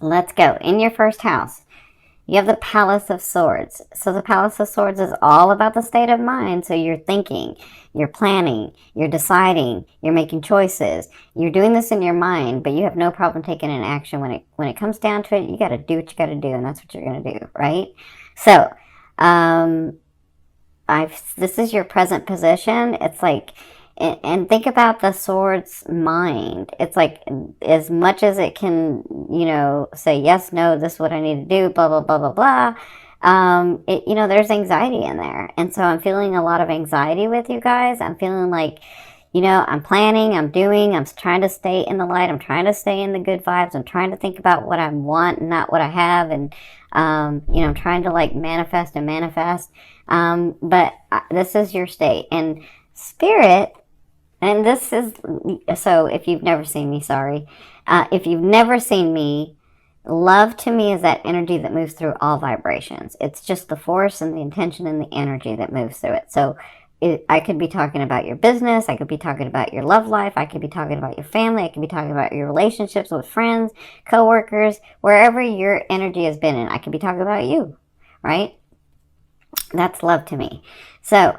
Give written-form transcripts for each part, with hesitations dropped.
Let's go. In your first house, you have the Palace of Swords. So the Palace of Swords is all about the state of mind. So you're thinking, you're planning, you're deciding, you're making choices. You're doing this in your mind, but you have no problem taking an action. When it comes down to it, you got to do what you got to do, and that's what you're going to do, right? So, this is your present position. It's like, and think about the sword's mind. It's like, as much as it can, say yes, no, this is what I need to do, blah, blah, blah, blah, blah. There's anxiety in there. And so I'm feeling a lot of anxiety with you guys. I'm feeling like, I'm planning, I'm doing, I'm trying to stay in the light. I'm trying to stay in the good vibes. I'm trying to think about what I want and not what I have. And, I'm trying to like manifest and manifest. But this is your state. And Spirit, and this is, so if you've never seen me, sorry. If you've never seen me, love to me is that energy that moves through all vibrations. It's just the force and the intention and the energy that moves through it. So I could be talking about your business. I could be talking about your love life. I could be talking about your family. I could be talking about your relationships with friends, coworkers, wherever your energy has been in. I could be talking about you, right? That's love to me. So,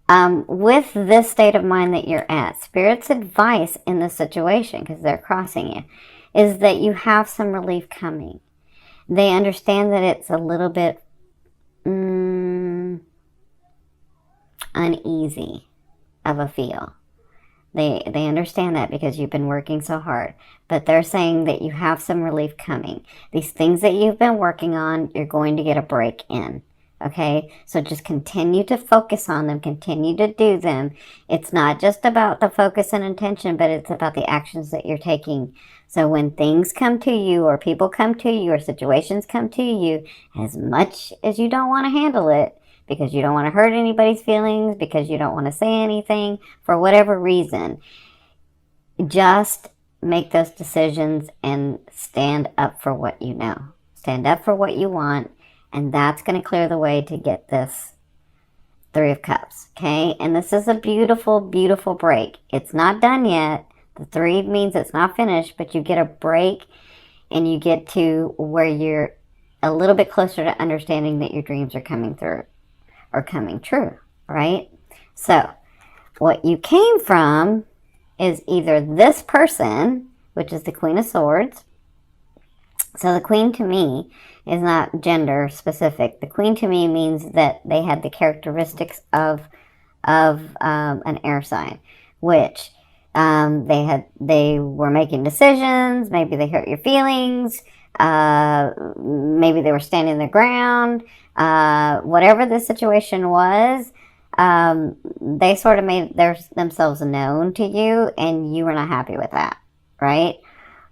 with this state of mind that you're at, Spirit's advice in this situation, because they're crossing you, is that you have some relief coming. They understand that it's a little bit uneasy of a feel. They understand that because you've been working so hard. But they're saying that you have some relief coming. These things that you've been working on, you're going to get a break in. Okay, so just continue to focus on them, continue to do them. It's not just about the focus and intention, but it's about the actions that you're taking. So when things come to you, or people come to you, or situations come to you, as much as you don't want to handle it, because you don't want to hurt anybody's feelings, because you don't want to say anything, for whatever reason, just make those decisions and stand up for what you know. Stand up for what you want. And that's going to clear the way to get this Three of Cups, okay? And this is a beautiful, beautiful break. It's not done yet. The 3 means it's not finished, but you get a break and you get to where you're a little bit closer to understanding that your dreams are coming through or coming true, right? So, what you came from is either this person, which is the Queen of Swords. So the Queen to me is not gender specific. The Queen to me means that they had the characteristics of an air sign, which they were making decisions. Maybe they hurt your feelings. Maybe they were standing their ground. Whatever the situation was, they sort of made themselves known to you, and you were not happy with that, right?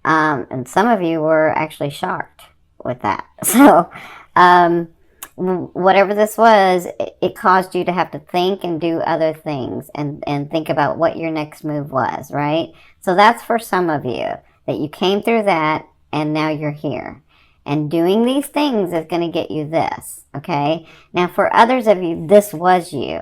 And some of you were actually shocked with that. So, whatever this was, it caused you to have to think and do other things and think about what your next move was, right? So that's for some of you, that you came through that and now you're here. And doing these things is going to get you this, okay? Now, for others of you, this was you.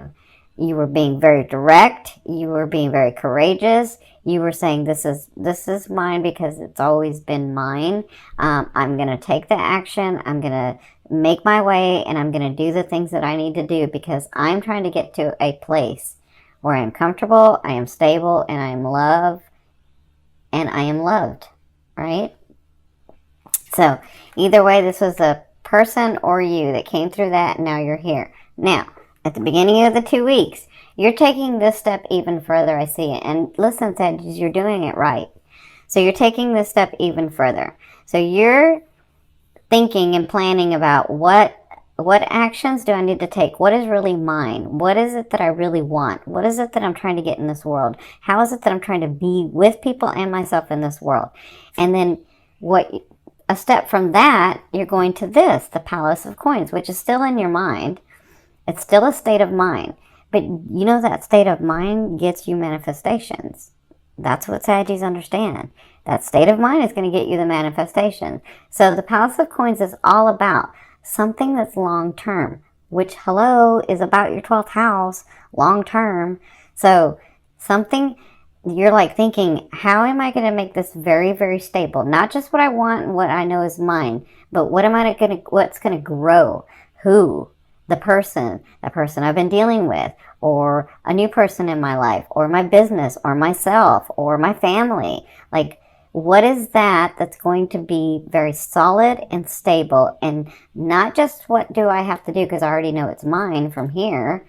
You were being very direct. You were being very courageous. You were saying, this is mine because it's always been mine. I'm going to take the action. I'm going to make my way, and I'm going to do the things that I need to do because I'm trying to get to a place where I am comfortable, I am stable, and I am loved, and I am loved, right? So either way, this was a person or you that came through that, and now you're here. Now, at the beginning of the 2 weeks, you're taking this step even further, I see it. And listen, Sagittarius, you're doing it right. So you're taking this step even further. So you're thinking and planning about what actions do I need to take? What is really mine? What is it that I really want? What is it that I'm trying to get in this world? How is it that I'm trying to be with people and myself in this world? And then a step from that, you're going to this, the Palace of Coins, which is still in your mind. It's still a state of mind. But you know that state of mind gets you manifestations. That's what Sagittarius understand. That state of mind is going to get you the manifestation. So the Palace of Coins is all about something that's long term, which, hello, is about your 12th house, long term. So something you're like thinking, how am I going to make this very, very stable? Not just what I want and what I know is mine, but what's going to grow? Who? The person I've been dealing with, or a new person in my life, or my business, or myself, or my family. Like, what is that that's going to be very solid and stable, and not just what do I have to do because I already know it's mine from here,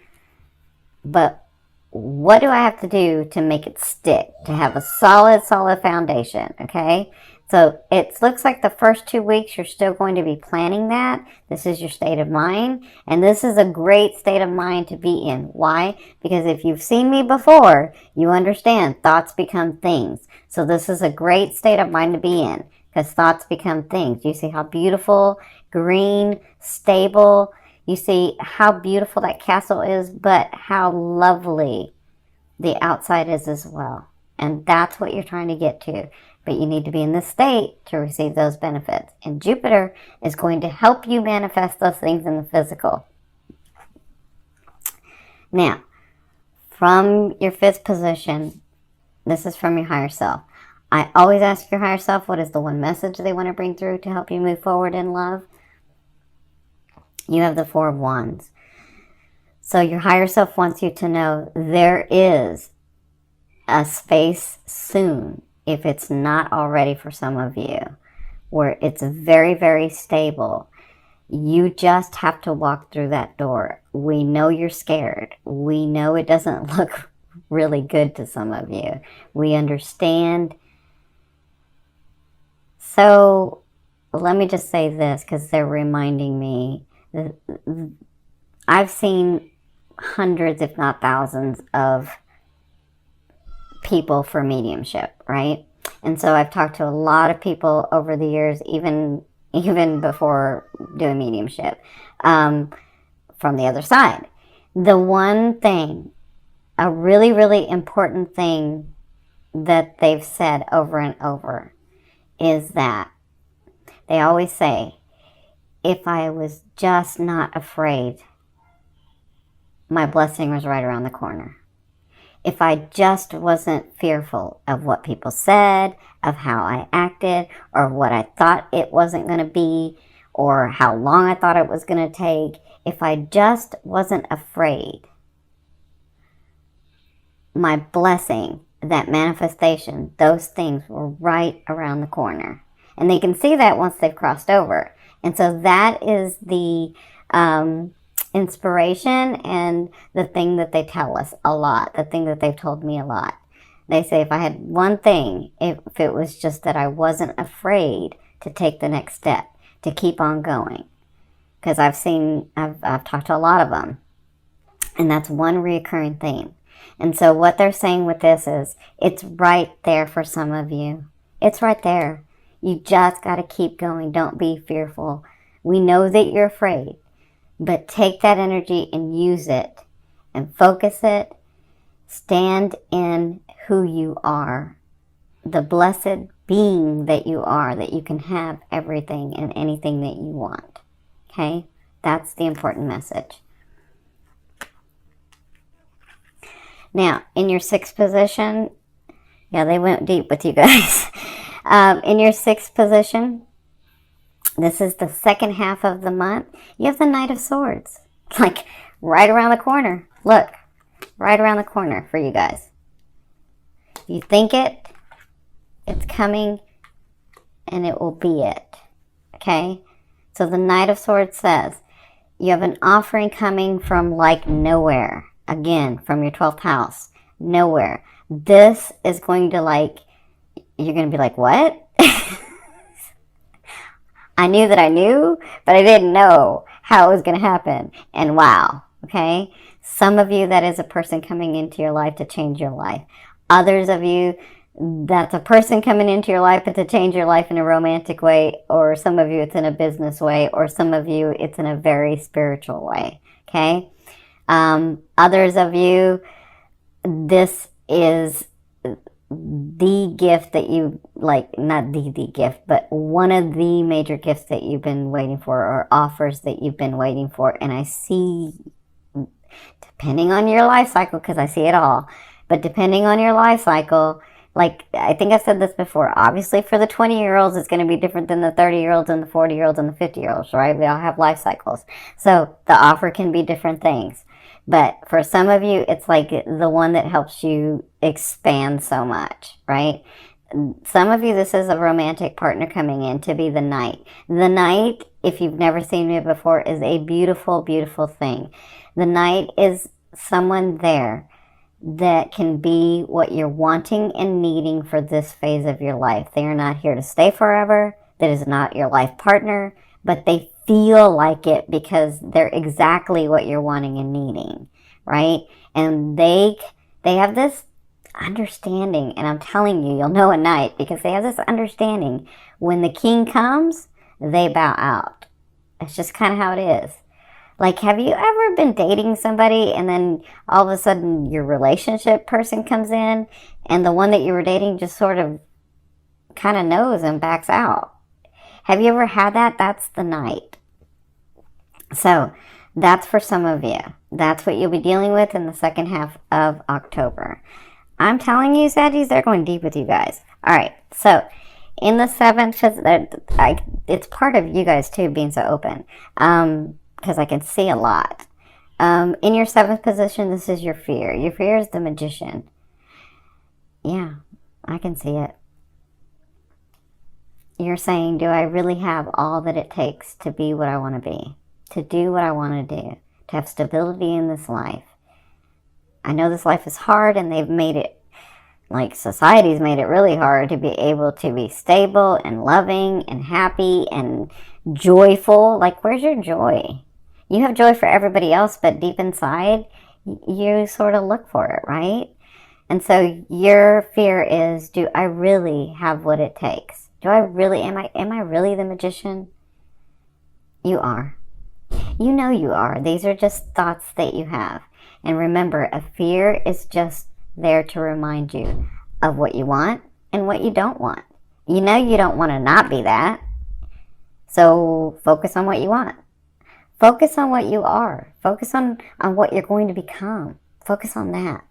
but what do I have to do to make it stick, to have a solid foundation, okay? So it looks like the first 2 weeks you're still going to be planning that. This is your state of mind, and this is a great state of mind to be in. Why? Because if you've seen me before, you understand thoughts become things. So this is a great state of mind to be in, because thoughts become things. You see how beautiful, green, stable. You see how beautiful that castle is, but how lovely the outside is as well. And that's what you're trying to get to. But you need to be in this state to receive those benefits. And Jupiter is going to help you manifest those things in the physical. Now, from your 5th position, this is from your higher self. I always ask your higher self, what is the one message they want to bring through to help you move forward in love? You have the 4 of Wands. So your higher self wants you to know there is a space soon, if it's not already for some of you, where it's very, very stable. You just have to walk through that door. We know you're scared. We know it doesn't look really good to some of you. We understand. So let me just say this, because they're reminding me. I've seen hundreds, if not thousands, of people for mediumship, right? And so I've talked to a lot of people over the years, even before doing mediumship, from the other side. The one thing, a really, really important thing that they've said over and over is that they always say, if I was just not afraid, my blessing was right around the corner. If I just wasn't fearful of what people said, of how I acted, or what I thought it wasn't going to be, or how long I thought it was going to take, if I just wasn't afraid, my blessing, that manifestation, those things were right around the corner. And they can see that once they've crossed over. And so that is the inspiration and the thing that they tell us a lot, the thing that they've told me a lot. They say if I had one thing, if it was just that I wasn't afraid to take the next step, to keep on going. Because I've talked to a lot of them. And that's one reoccurring theme. And so what they're saying with this is, it's right there for some of you. It's right there. You just got to keep going. Don't be fearful. We know that you're afraid. But take that energy and use it and focus it. Stand in who you are, the blessed being that you are, that you can have everything and anything that you want. Okay? That's the important message. Now, in your 6th position, yeah, they went deep with you guys. In your 6th position, this is the second half of the month. You have the Knight of Swords. Like, right around the corner. Look, right around the corner for you guys. If you think it, it's coming, and it will be it. Okay? So the Knight of Swords says, you have an offering coming from, like, nowhere. Again, from your 12th house. Nowhere. This is going to, like, you're going to be like, what? I knew that I knew, but I didn't know how it was going to happen. And wow, okay? Some of you, that is a person coming into your life to change your life. Others of you, that's a person coming into your life but to change your life in a romantic way. Or some of you, it's in a business way. Or some of you, it's in a very spiritual way, okay? Others of you, this is the gift that you, like, not the gift, but one of the major gifts that you've been waiting for, or offers that you've been waiting for. And I see, depending on your life cycle, because I see it all, But depending on your life cycle, like I think I said this before, obviously for the 20-year-olds, it's going to be different than the 30-year-olds and the 40-year-olds and the 50-year-olds, right? We all have life cycles. So the offer can be different things. But for some of you, it's like the one that helps you expand so much, right? Some of you, this is a romantic partner coming in to be the knight. The knight, if you've never seen it before, is a beautiful, beautiful thing. The knight is someone there that can be what you're wanting and needing for this phase of your life. They are not here to stay forever. That is not your life partner, but they feel like it because they're exactly what you're wanting and needing, right? And they have this understanding, and I'm telling you, you'll know at night because they have this understanding. When the king comes, they bow out. It's just kind of how it is. Like, have you ever been dating somebody and then all of a sudden your relationship person comes in and the one that you were dating just sort of kind of knows and backs out? Have you ever had that? That's the knight. So that's for some of you. That's what you'll be dealing with in the second half of October. I'm telling you, Saggies, they're going deep with you guys. All right. So in the seventh, it's part of you guys too being so open. Because I can see a lot. In your seventh position, this is your fear. Your fear is the Magician. Yeah, I can see it. You're saying, do I really have all that it takes to be what I want to be? To do what I want to do? To have stability in this life? I know this life is hard and they've made it, like society's made it really hard to be able to be stable and loving and happy and joyful. Like, where's your joy? You have joy for everybody else, but deep inside, you sort of look for it, right? And so your fear is, do I really have what it takes? Do I really, am I really the Magician? You are. You know you are. These are just thoughts that you have. And remember, a fear is just there to remind you of what you want and what you don't want. You know you don't want to not be that. So focus on what you want. Focus on what you are. Focus on what you're going to become. Focus on that.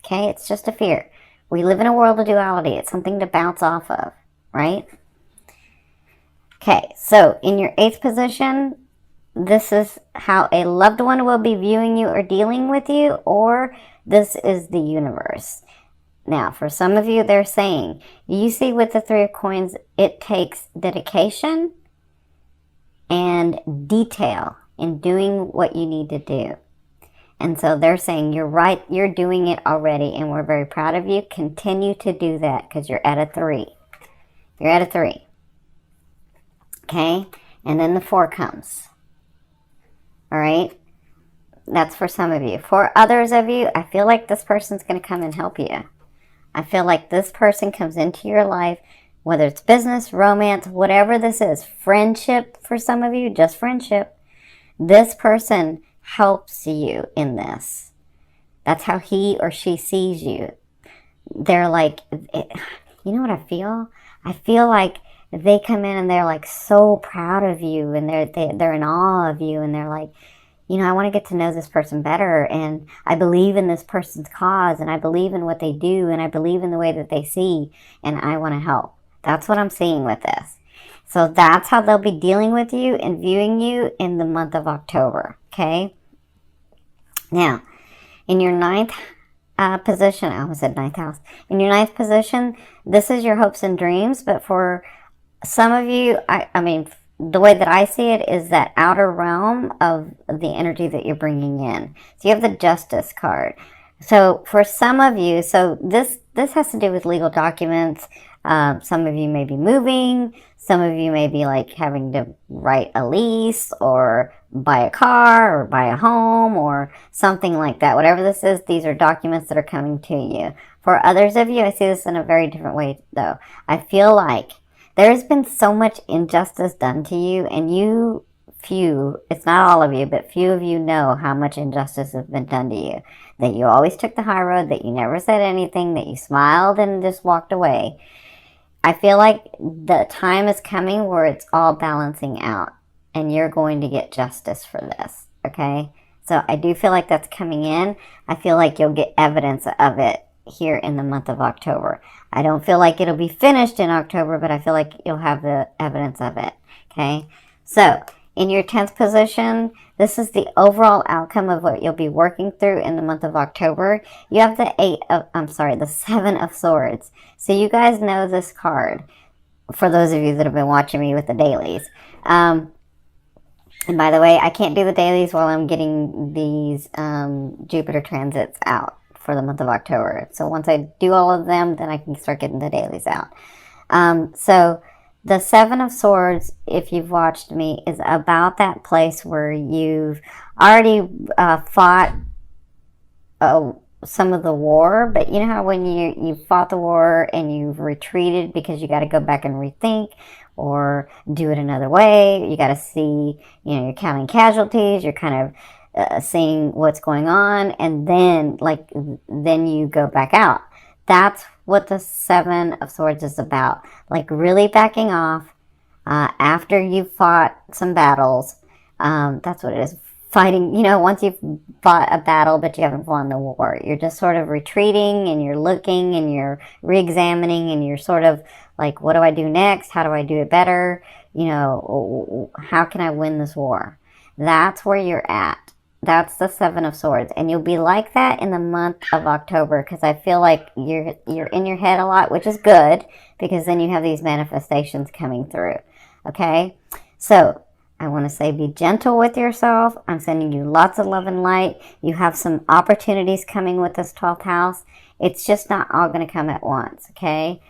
Okay? It's just a fear. We live in a world of duality. It's something to bounce off of, right? Okay, so in your eighth position, this is how a loved one will be viewing you or dealing with you, or this is the universe. Now, for some of you, they're saying, you see with the Three of Coins, it takes dedication and detail in doing what you need to do. And so they're saying, you're right, you're doing it already, and we're very proud of you. Continue to do that because you're at a 3. You're at a 3. Okay? And then the 4 comes. All right? That's for some of you. For others of you, I feel like this person's going to come and help you. I feel like this person comes into your life, whether it's business, romance, whatever this is, friendship for some of you, just friendship. This person helps you in this. That's how he or she sees you. They're like, you know what I feel? I feel like they come in and they're like so proud of you, and they're in awe of you, and they're like, you know, I want to get to know this person better, and I believe in this person's cause, and I believe in what they do, and I believe in the way that they see, and I want to help. That's what I'm seeing with this. So that's how they'll be dealing with you and viewing you in the month of October, okay? Now, in your ninth position, I almost said ninth house. In your ninth position, this is your hopes and dreams, but for some of you, I mean, the way that I see it is that outer realm of the energy that you're bringing in. So you have the Justice card. So for some of you, so this has to do with legal documents. Some of you may be moving. Some of you may be like having to write a lease or buy a car or buy a home or something like that. Whatever this is, these are documents that are coming to you. For others of you, I see this in a very different way though. I feel like there's been so much injustice done to you, and it's not all of you, but few of you know how much injustice has been done to you. That you always took the high road, that you never said anything, that you smiled and just walked away. I feel like the time is coming where it's all balancing out, and you're going to get justice for this, okay? So I do feel like that's coming in. I feel like you'll get evidence of it here in the month of October. I don't feel like it'll be finished in October, but I feel like you'll have the evidence of it. Okay, so in your 10th position, this is the overall outcome of what you'll be working through in the month of October. You have the 7 of Swords. So you guys know this card, for those of you that have been watching me with the dailies. And by the way, I can't do the dailies while I'm getting these Jupiter transits out for the month of October. So once I do all of them, then I can start getting the dailies out. So the 7 of Swords, if you've watched me, is about that place where you've already fought some of the war, but you know how when you fought the war and you've retreated because you got to go back and rethink or do it another way. You got to see, you're counting casualties, you're kind of seeing what's going on, and then you go back out. That's what the 7 of Swords is about. Like really backing off after you've fought some battles. That's what it is. Fighting, once you've fought a battle but you haven't won the war, you're just sort of retreating and you're looking and you're re-examining and you're sort of like, what do I do next? How do I do it better? How can I win this war? That's where you're at. That's the 7 of Swords. And you'll be like that in the month of October, because I feel like you're in your head a lot, which is good, because then you have these manifestations coming through. Okay? So I want to say be gentle with yourself. I'm sending you lots of love and light. You have some opportunities coming with this 12th house. It's just not all going to come at once, okay?